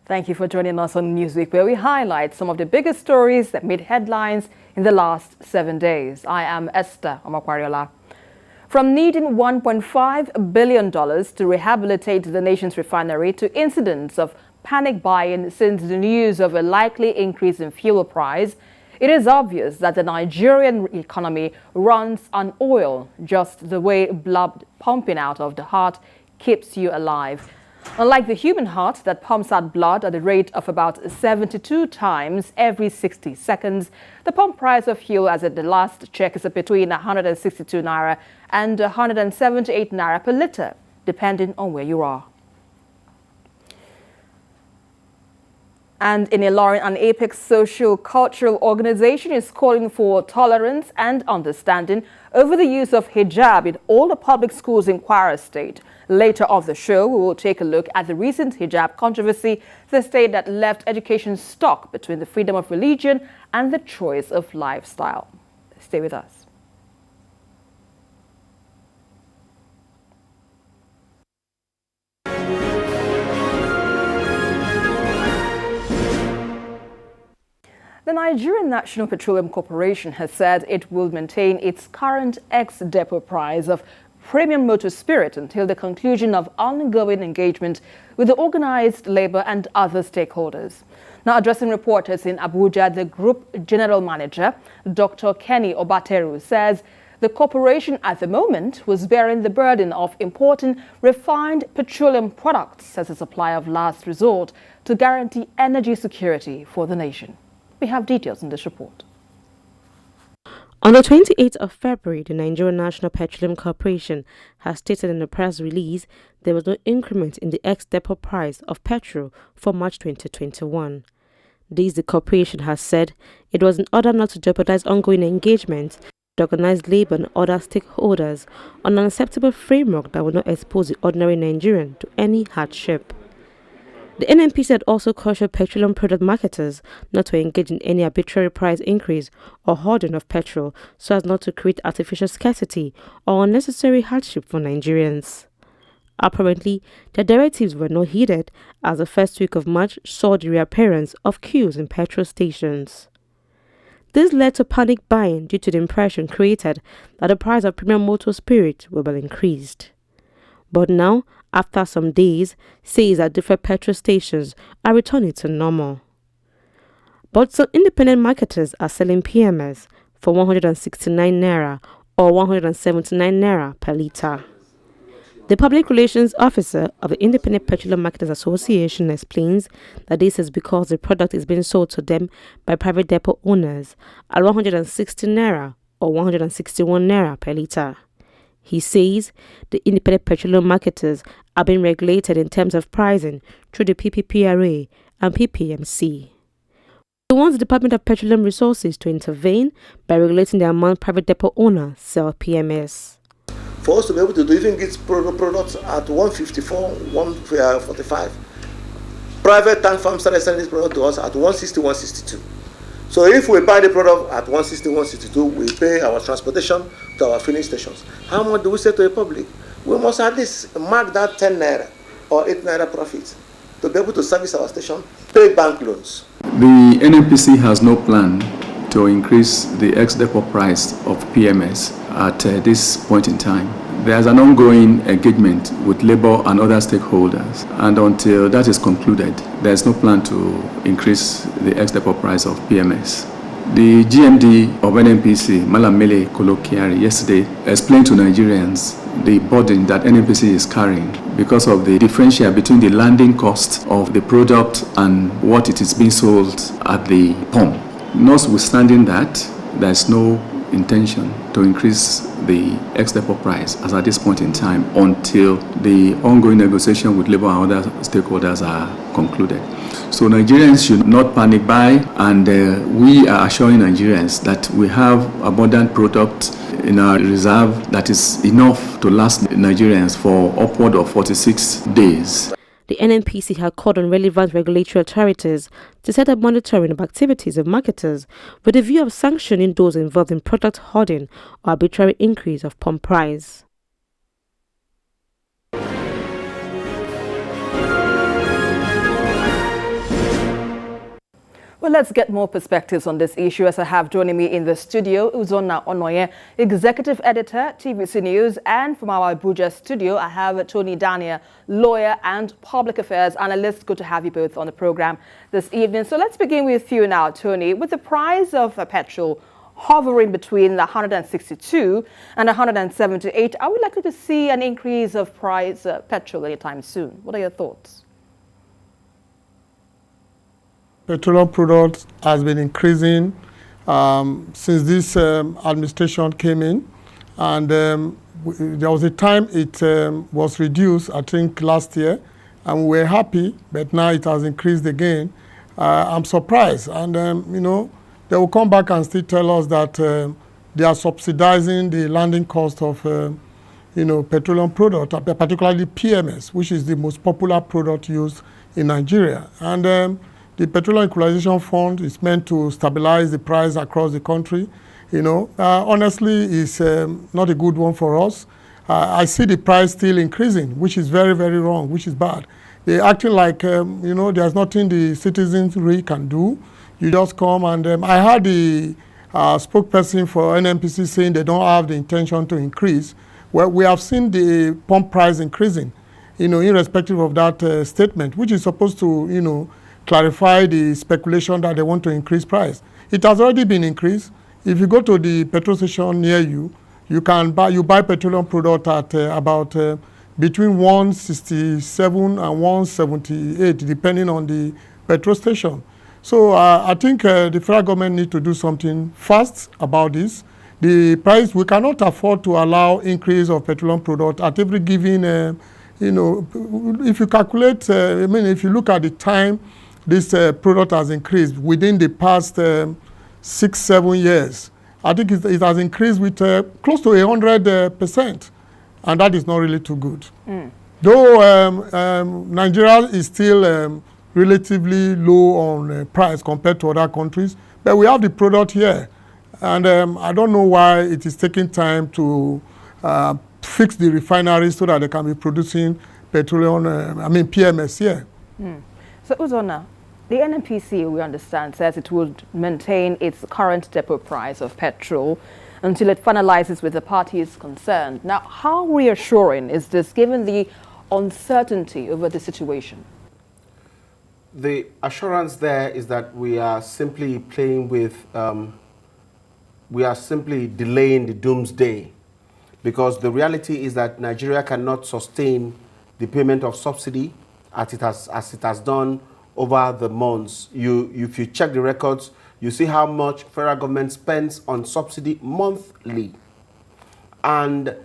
Thank you for joining us on Newsweek, where we highlight some of the biggest stories that made headlines in the last 7 days. I am Esther Omakwariola. From needing $1.5 billion to rehabilitate the nation's refinery to incidents of panic buying since the news of a likely increase in fuel price, it is obvious that the Nigerian economy runs on oil, just the way blood pumping out of the heart keeps you alive. Unlike the human heart that pumps out blood at the rate of about 72 times every 60 seconds, the pump price of fuel as at the last check is between 162 naira and 178 naira per litre, depending on where you are. And in Ilorin, an apex social-cultural organization is calling for tolerance and understanding over the use of hijab in all the public schools in Kwara State. Later on the show, we will take a look at the recent hijab controversy, the state that left education stuck between the freedom of religion and the choice of lifestyle. Stay with us. The Nigerian National Petroleum Corporation has said it will maintain its current ex-depot price of premium motor spirit until the conclusion of ongoing engagement with the organized labor and other stakeholders. Now, addressing reporters in Abuja, the Group General Manager, Dr. Kenny Obateru, says the corporation at the moment was bearing the burden of importing refined petroleum products as a supply of last resort to guarantee energy security for the nation. We have details in this report. On the 28th of February, the Nigerian National Petroleum Corporation has stated in a press release there was no increment in the ex-depot price of petrol for March 2021. This, the corporation has said, it was in order not to jeopardize ongoing engagement with organized labor and other stakeholders on an acceptable framework that would not expose the ordinary Nigerian to any hardship. The NNPC had also cautioned petroleum product marketers not to engage in any arbitrary price increase or hoarding of petrol so as not to create artificial scarcity or unnecessary hardship for Nigerians. Apparently, the directives were not heeded as the first week of March saw the reappearance of queues in petrol stations. This led to panic buying due to the impression created that the price of premium motor spirit will be increased. But now, after some days, says that different petrol stations are returning to normal. But some independent marketers are selling PMS for 169 naira or 179 naira per litre. The public relations officer of the Independent Petroleum Marketers Association explains that this is because the product is being sold to them by private depot owners at 160 naira or 161 naira per litre. He says the independent petroleum marketers are being regulated in terms of pricing through the PPPRA and PPMC. He wants the Department of Petroleum Resources to intervene by regulating the amount private depot owners sell PMS. For us to be able to do even get products at 154, 145, private tank farms started selling this product to us at 160, 162. So if we buy the product at 160, 162, we pay our transportation to our filling stations. How much do we say to the public? We must at least mark that 10 naira or 8 naira profit to be able to service our station, pay bank loans. The NNPC has no plan to increase the ex-depot price of PMS at this point in time. There's an ongoing engagement with labor and other stakeholders, and until that is concluded, there's no plan to increase the ex-depot price of PMS. The GMD of NNPC, Malam Mele Kolokiari, yesterday explained to Nigerians the burden that NNPC is carrying because of the differential between the landing cost of the product and what it is being sold at the pump. Notwithstanding that, there's no intention to increase the ex-depot price as at this point in time until the ongoing negotiation with labor and other stakeholders are concluded. So Nigerians should not panic buy, and we are assuring Nigerians that we have abundant product in our reserve that is enough to last Nigerians for upward of 46 days. The NNPC had called on relevant regulatory authorities to set up monitoring of activities of marketers with a view of sanctioning those involved in product hoarding or arbitrary increase of pump price. Well, let's get more perspectives on this issue as I have joining me in the studio, Uzonna Onoye, Executive Editor, TVC News, and from our Abuja studio, I have Tony Daniel, lawyer and public affairs analyst. Good to have you both on the program this evening. So let's begin with you now, Tony. With the price of petrol hovering between 162 and 178, are we likely to see an increase of price petrol anytime soon? What are your thoughts? Petroleum products has been increasing since this administration came in, and there was a time it was reduced, I think last year, and we were happy, but now it has increased again. I'm surprised, and you know, they will come back and still tell us that they are subsidizing the landing cost of you know, petroleum product, particularly PMS, which is the most popular product used in Nigeria. And the Petroleum Equalization Fund is meant to stabilize the price across the country. You know, honestly, it's not a good one for us. I see the price still increasing, which is very, very wrong, which is bad. They're acting like, you know, there's nothing the citizens really can do. You just come and I heard the spokesperson for NNPC saying they don't have the intention to increase. Well, we have seen the pump price increasing, you know, irrespective of that statement, which is supposed to, you know, clarify the speculation that they want to increase price. It has already been increased. If you go to the petrol station near you, you buy petroleum product at about between 167 and 178, depending on the petrol station. So I think the federal government needs to do something fast about this. The price, we cannot afford to allow increase of petroleum product at every given, you know, if you calculate, I mean, if you look at the time this product has increased within the past 6-7 years. I think it has increased with close to 100%, and that is not really too good. Though Nigeria is still relatively low on price compared to other countries, but we have the product here, and I don't know why it is taking time to fix the refineries so that they can be producing petroleum, PMS here. So Uzonna, the NNPC, we understand, says it would maintain its current depot price of petrol until it finalizes with the parties concerned. Now, how reassuring is this given the uncertainty over the situation? The assurance there is that we are simply playing with, we are simply delaying the doomsday, because the reality is that Nigeria cannot sustain the payment of subsidy as it has done over the months. If you check the records, you see how much federal government spends on subsidy monthly. And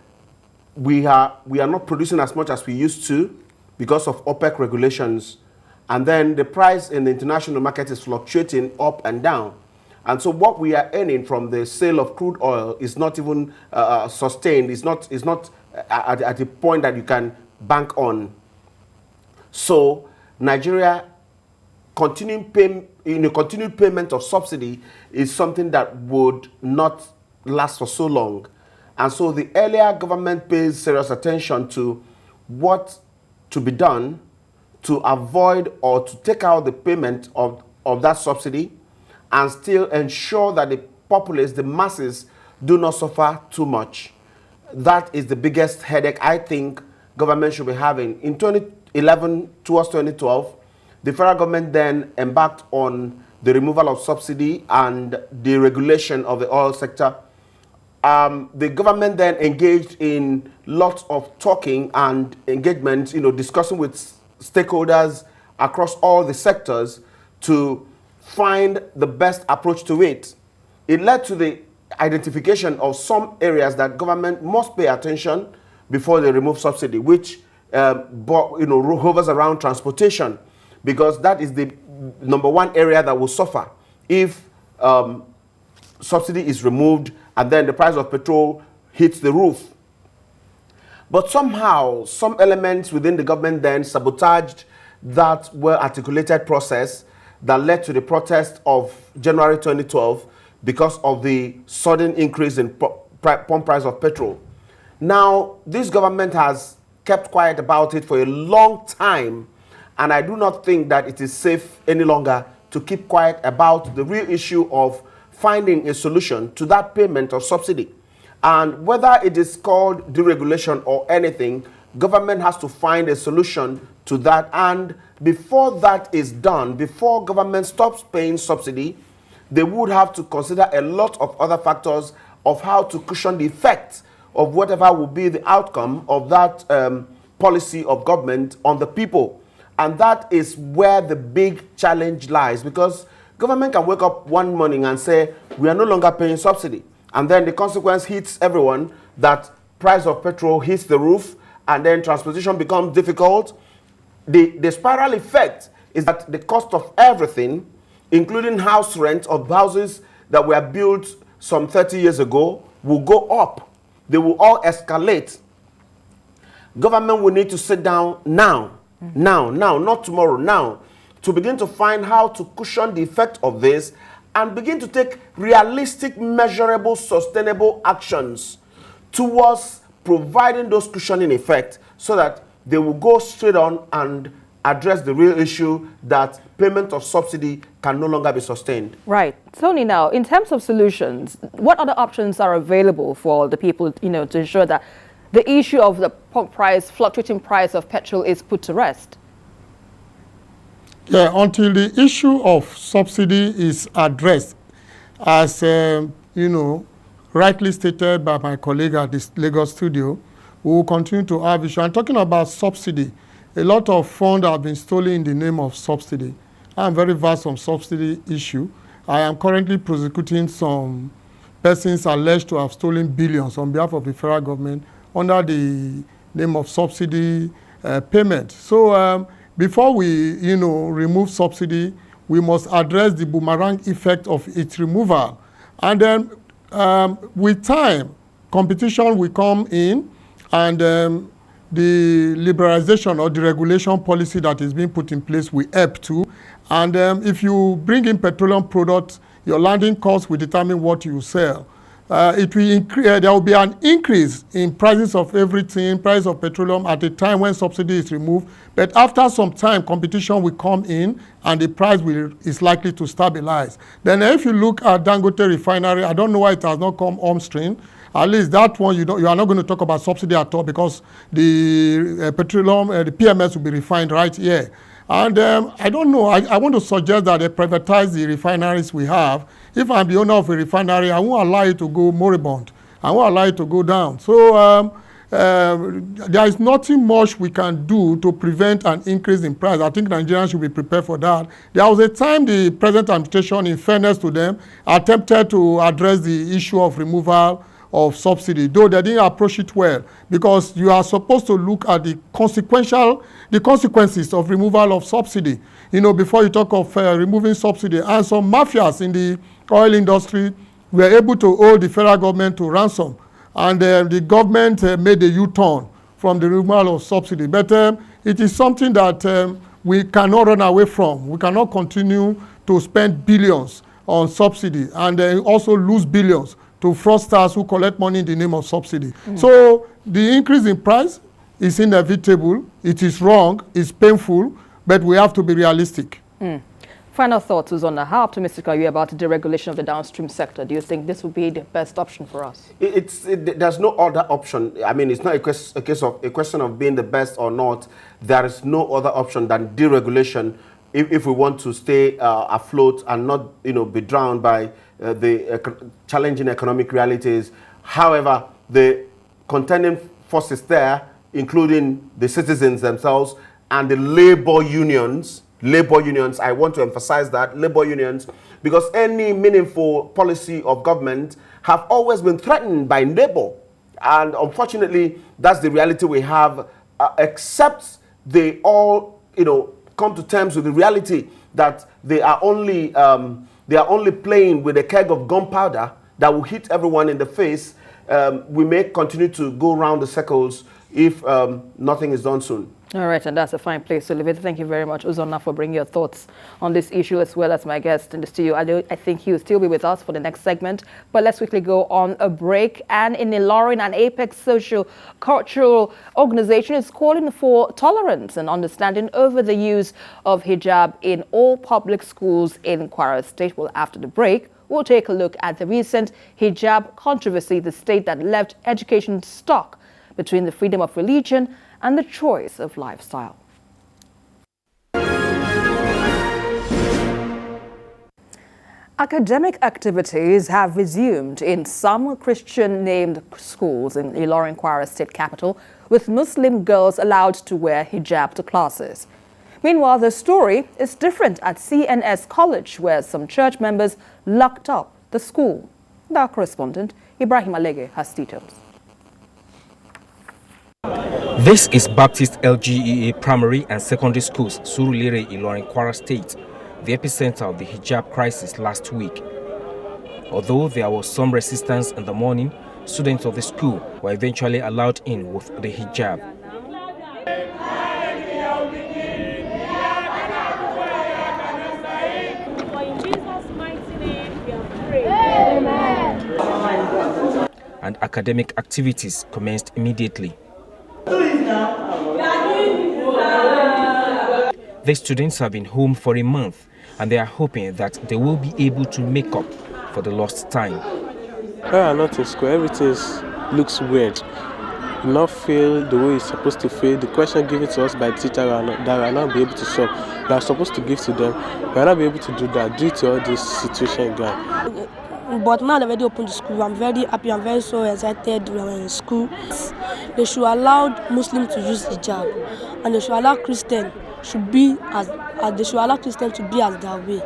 we are not producing as much as we used to because of OPEC regulations. And then the price in the international market is fluctuating up and down. And so what we are earning from the sale of crude oil is not even sustained. It's not at the point that you can bank on. So Nigeria continued payment of subsidy is something that would not last for so long. And so the earlier government pays serious attention to what to be done to avoid or to take out the payment of that subsidy and still ensure that the populace, the masses, do not suffer too much. That is the biggest headache I think government should be having. In 2011 towards 2012, the federal government then embarked on the removal of subsidy and the regulation of the oil sector. The government then engaged in lots of talking and engagement, discussing with stakeholders across all the sectors to find the best approach to it. It led to the identification of some areas that government must pay attention before they remove subsidy, which hovers around transportation, because that is the number one area that will suffer if subsidy is removed and then the price of petrol hits the roof. But somehow, some elements within the government then sabotaged that well-articulated process that led to the protest of January 2012 because of the sudden increase in pump price of petrol. Now, this government has kept quiet about it for a long time, and I do not think that it is safe any longer to keep quiet about the real issue of finding a solution to that payment of subsidy. And whether it is called deregulation or anything, government has to find a solution to that. And before that is done, before government stops paying subsidy, they would have to consider a lot of other factors of how to cushion the effect of whatever will be the outcome of that policy of government on the people. And that is where the big challenge lies, because government can wake up one morning and say, we are no longer paying subsidy. And then the consequence hits everyone, that price of petrol hits the roof, and then transportation becomes difficult. The spiral effect is that the cost of everything, including house rent of houses that were built some 30 years ago, will go up. They will all escalate. Government will need to sit down now, not tomorrow, now, to begin to find how to cushion the effect of this and begin to take realistic, measurable, sustainable actions towards providing those cushioning effects, so that they will go straight on and address the real issue that payment of subsidy can no longer be sustained. Right. Tony, now, in terms of solutions, what other options are available for the people, to ensure that the issue of the fluctuating price of petrol is put to rest? Yeah, until the issue of subsidy is addressed, as rightly stated by my colleague at this Lagos studio, we will continue to have issue. I'm talking about subsidy. A lot of funds have been stolen in the name of subsidy. I'm very vast on subsidy issue. I am currently prosecuting some persons alleged to have stolen billions on behalf of the federal government under the name of subsidy payment. So before we, remove subsidy, we must address the boomerang effect of its removal. And then with time, competition will come in, and the liberalization or deregulation policy that is being put in place will help too. And if you bring in petroleum products, your landing cost will determine what you sell. It will there will be an increase in prices of everything, price of petroleum at a time when subsidy is removed. But after some time, competition will come in and the price is likely to stabilize. Then if you look at Dangote refinery, I don't know why it has not come on stream. At least that one, you are not going to talk about subsidy at all, because the petroleum, the PMS will be refined right here. And I don't know, I want to suggest that they privatize the refineries we have. If I'm the owner of a refinery, I won't allow it to go moribund. I won't allow it to go down. So there is nothing much we can do to prevent an increase in price. I think Nigerians should be prepared for that. There was a time the present administration, in fairness to them, attempted to address the issue of removal of subsidy, though they didn't approach it well, because you are supposed to look at the consequences of removal of subsidy, before you talk of removing subsidy. And some mafias in the oil industry were able to hold the federal government to ransom, and the government made a U-turn from the removal of subsidy. But it is something that we cannot run away from. We cannot continue to spend billions on subsidy and also lose billions to fraudsters who collect money in the name of subsidy. So the increase in price is inevitable, it is wrong, it's painful, but we have to be realistic. Final thoughts, Uzonna. How optimistic are you about the deregulation of the downstream sector? Do you think this would be the best option for us? There's no other option. I mean, it's not a question of being the best or not. There is no other option than deregulation if we want to stay afloat and not, be drowned by the challenging economic realities. However, the contending forces there, including the citizens themselves and the labor unions, I want to emphasize that, labor unions, because any meaningful policy of government have always been threatened by labor. And unfortunately, that's the reality we have, except they all, come to terms with the reality that they are only playing with a keg of gunpowder that will hit everyone in the face. We may continue to go round the circles if nothing is done soon. All right, and that's a fine place to leave it. Thank you very much, Uzonna, for bringing your thoughts on this issue, as well as my guest in the studio. I think he will still be with us for the next segment, but let's quickly go on a break. And in Ilorin, an Apex social cultural organization is calling for tolerance and understanding over the use of hijab in all public schools in Kwara State. Well, after the break, we'll take a look at the recent hijab controversy, the state that left education stuck between the freedom of religion and the choice of lifestyle. Academic activities have resumed in some Christian-named schools in Ilorin, Kwara State capital, with Muslim girls allowed to wear hijab to classes. Meanwhile, the story is different at CNS College, where some church members locked up the school. Our correspondent, Ibrahim Alege, has details. This is Baptist LGEA Primary and Secondary Schools, Surulere, Ilorin, Kwara State, the epicenter of the hijab crisis last week. Although there was some resistance in the morning, students of the school were eventually allowed in with the hijab. And academic activities commenced immediately. The students have been home for a month and they are hoping that they will be able to make up for the lost time. We are not in school, everything looks weird. We not feel the way it's supposed to feel. The question given to us by the teacher that we are not be able to solve, we are supposed to give to them. We are not be able to do that due to all this situation going. But now they've already opened the school, I'm very happy, I'm very so excited when we're in school. They should allow Muslims to use hijab, and they should allow Christians to be as their way.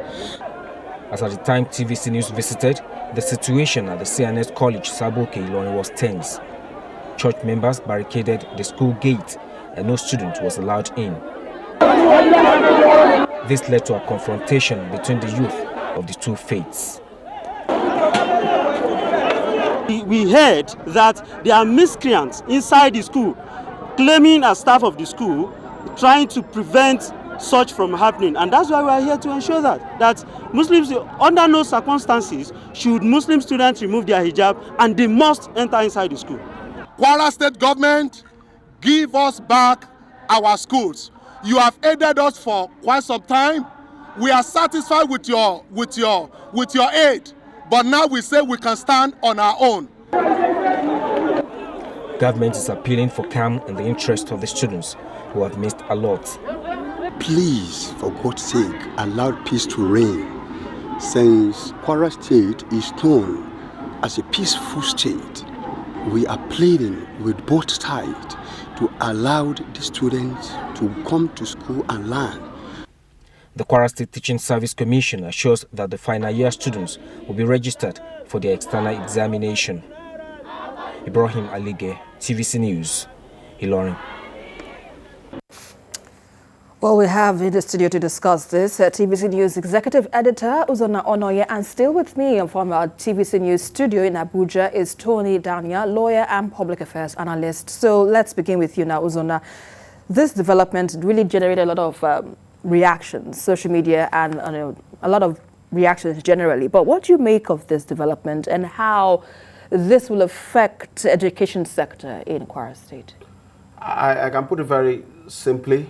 As at the time TVC News visited, the situation at the CNS College, Saboke, Ilorin was tense. Church members barricaded the school gate and no student was allowed in. This led to a confrontation between the youth of the two faiths. We heard that there are miscreants inside the school, claiming as staff of the school, trying to prevent such from happening. And that's why we are here to ensure that Muslims, under no circumstances, should Muslim students remove their hijab, and they must enter inside the school. Kwara State government, give us back our schools. You have aided us for quite some time. We are satisfied with your aid. But now we say we can stand on our own. Government is appealing for calm in the interest of the students who have missed a lot. Please, for God's sake, allow peace to reign. Since Kwara State is known as a peaceful state, we are pleading with both sides to allow the students to come to school and learn. The Kwara State Teaching Service Commission assures that the final year students will be registered for their external examination. Ibrahim Alige, TVC News, Ilorin. Well, we have in the studio to discuss this TVC News Executive Editor Uzonna Onoye, and still with me from our TVC News studio in Abuja is Tony Dania, lawyer and public affairs analyst. So let's begin with you now, Uzonna. This development really generated a lot of reactions, social media, and a lot of reactions generally. But what do you make of this development and how this will affect the education sector in Kwara State? I can put it very simply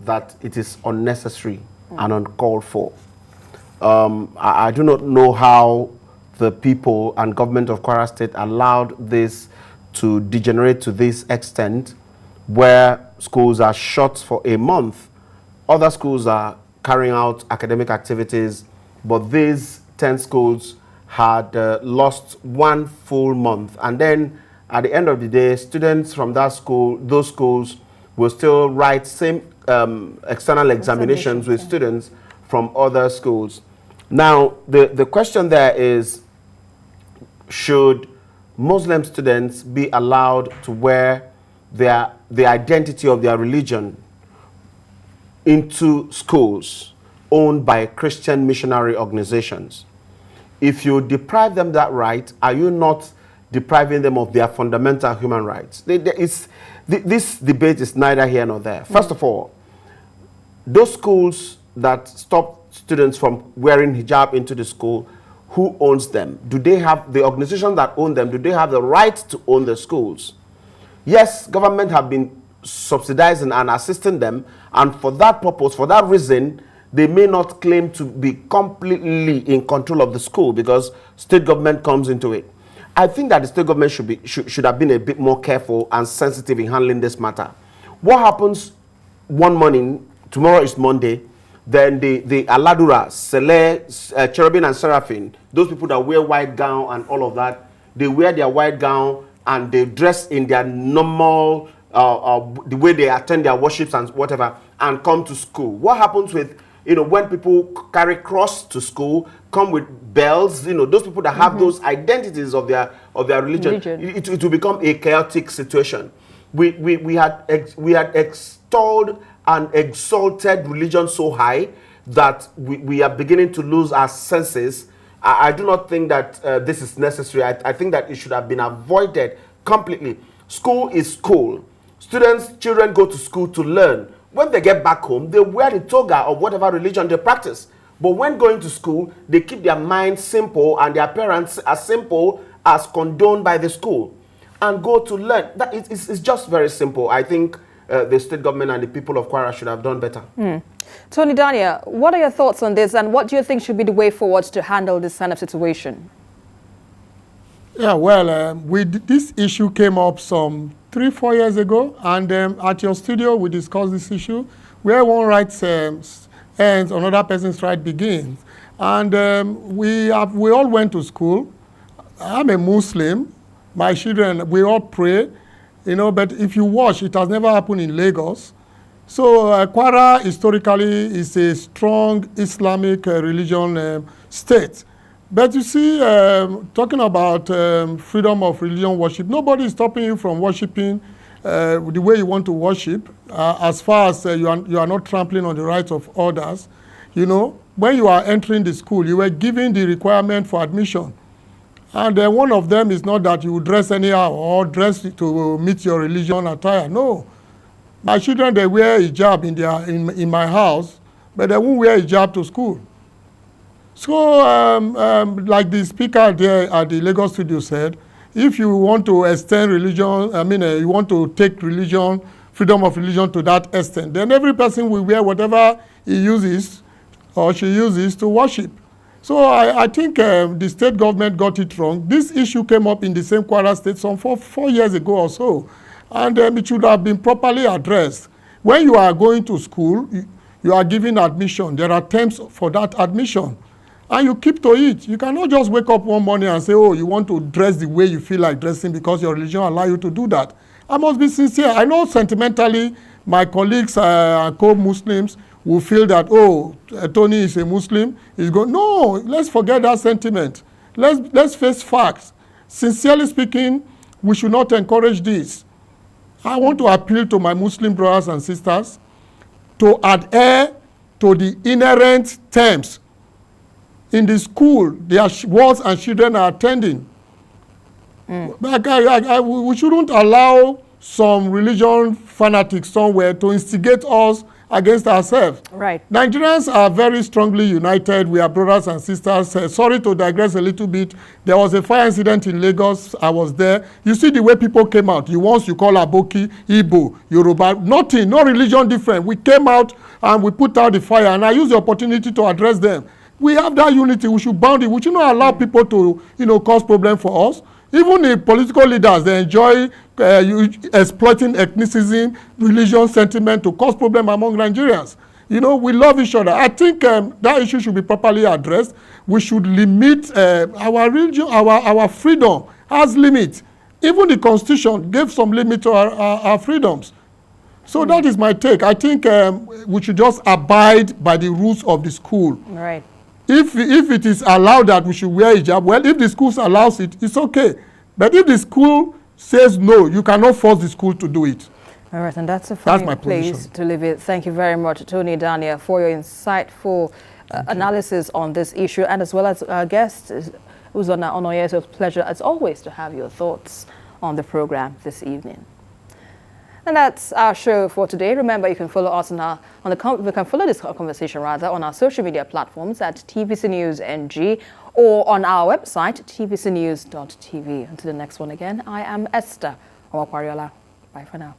that it is unnecessary and uncalled for. I do not know how the people and government of Kwara State allowed this to degenerate to this extent, where schools are shut for a month. Other schools are carrying out academic activities, but these 10 schools had lost 1 full month. And then at the end of the day, students from those schools will still write same external examinations with students from other schools. Now, the question there is, should Muslim students be allowed to wear the identity of their religion into schools owned by Christian missionary organizations? If you deprive them that right, are you not depriving them of their fundamental human rights. This debate is neither here nor there. First of all, those schools that stop students from wearing hijab into the school, who owns them? Do they have, the organization that own them, do they have the right to own the schools? Yes, government have been subsidizing and assisting them, and for that purpose, for that reason, they may not claim to be completely in control of the school because state government comes into it. I think that the state government should have been a bit more careful and sensitive in handling this matter. What happens one morning, tomorrow is Monday, then the Aladura, Sele, Cherubim and Seraphim, those people that wear white gown and all of that, they wear their white gown and they dress in their normal, the way they attend their worships and whatever, and come to school. What happens with, when people carry cross to school, come with bells, those people that have those identities of their religion. It will become a chaotic situation. We had extolled and exalted religion so high that we are beginning to lose our senses. I do not think that this is necessary. I think that it should have been avoided completely. School is school. Children go to school to learn. When they get back home, they wear the toga of whatever religion they practice. But when going to school, they keep their minds simple and their appearance as simple as condoned by the school and go to learn. It's just very simple. I think the state government and the people of Kwara should have done better. Tony Daniel, what are your thoughts on this, and what do you think should be the way forward to handle this kind of situation? Yeah, well, this issue came up some 3-4 years ago, and at your studio we discussed this issue, where one right ends, another person's right begins. And we all went to school. I'm a Muslim. My children, we all pray, but if you watch, it has never happened in Lagos. So Kwara historically is a strong Islamic religion state. But you see, talking about freedom of religion worship, nobody is stopping you from worshiping the way you want to worship, as far as you are not trampling on the rights of others. When you are entering the school, you were given the requirement for admission. And one of them is not that you dress anyhow or dress to meet your religion attire. No. My children, they wear hijab in my house, but they won't wear hijab to school. So, like the speaker there at the Lagos studio said, if you want to extend religion, you want to take religion, freedom of religion to that extent, then every person will wear whatever he uses or she uses to worship. So I think the state government got it wrong. This issue came up in the same Kwara state some 4 years ago or so, and it should have been properly addressed. When you are going to school, you are given admission. There are terms for that admission. And you keep to it. You cannot just wake up one morning and say, oh, you want to dress the way you feel like dressing because your religion allows you to do that. I must be sincere. I know sentimentally my colleagues and co-Muslims will feel that, oh, Tony is a Muslim. He's going, no, let's forget that sentiment. Let's face facts. Sincerely speaking, we should not encourage this. I want to appeal to my Muslim brothers and sisters to adhere to the inherent terms in the school their wards and children are attending. We shouldn't allow some religion fanatics somewhere to instigate us against ourselves. Right. Nigerians are very strongly united. We are brothers and sisters. Sorry to digress a little bit. There was a fire incident in Lagos. I was there. You see the way people came out. You call Aboki, Igbo, Yoruba, nothing, no religion different. We came out and we put out the fire, and I used the opportunity to address them. We have that unity. We should bound it. We should not allow people to, cause problems for us. Even the political leaders, they enjoy exploiting ethnicism, religion, sentiment to cause problems among Nigerians. We love each other. I think that issue should be properly addressed. We should limit our religion, our freedom has limits. Even the Constitution gave some limit to our freedoms. So that is my take. I think we should just abide by the rules of the school. Right. If it is allowed that we should wear hijab, well, if the school allows it, it's okay. But if the school says no, you cannot force the school to do it. All right, and that's a fine place to leave it. Thank you very much, Tony Daniel, for your insightful analysis on this issue, and as well as our guests, Uzona Onoye, it's a pleasure as always to have your thoughts on the program this evening. And that's our show for today. Remember, you can follow us we can follow this conversation on our social media platforms at TVC News NG or on our website tvcnews.tv. Until the next one again, I am Esther Omakwariola. Bye for now.